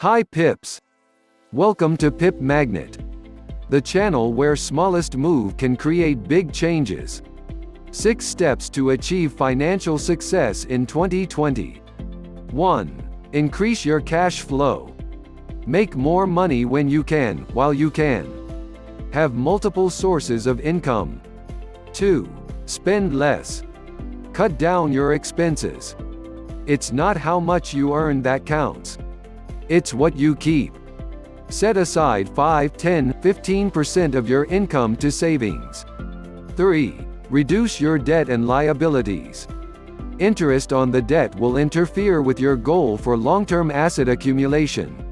Hi Pips! Welcome to Pip Magnet, the channel where smallest move can create big changes. 6 steps to achieve financial success in 2020. 1. Increase your cash flow. Make more money when you can, while you can. Have multiple sources of income. 2. Spend less. Cut down your expenses. It's not how much you earn that counts. It's what you keep. Set aside 5, 10, 15% of your income to savings. 3. Reduce your debt and liabilities. Interest on the debt will interfere with your goal for long-term asset accumulation.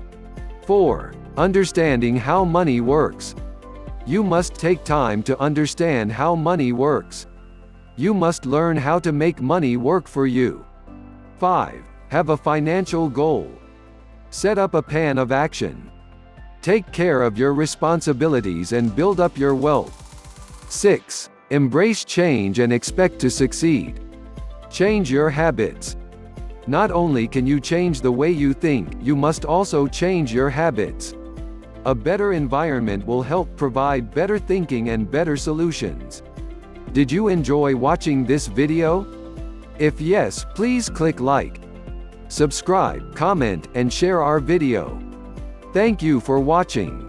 4. Understanding how money works. You must take time to understand how money works. You must learn how to make money work for you. 5. Have a financial goal. Set up a plan of action. Take care of your responsibilities and build up your wealth. 6. Embrace change and expect to succeed. Change your habits. Not only can you change the way you think, you must also change your habits. A better environment will help provide better thinking and better solutions. Did you enjoy watching this video? If yes, please click like, subscribe, comment, and share our video. Thank you for watching.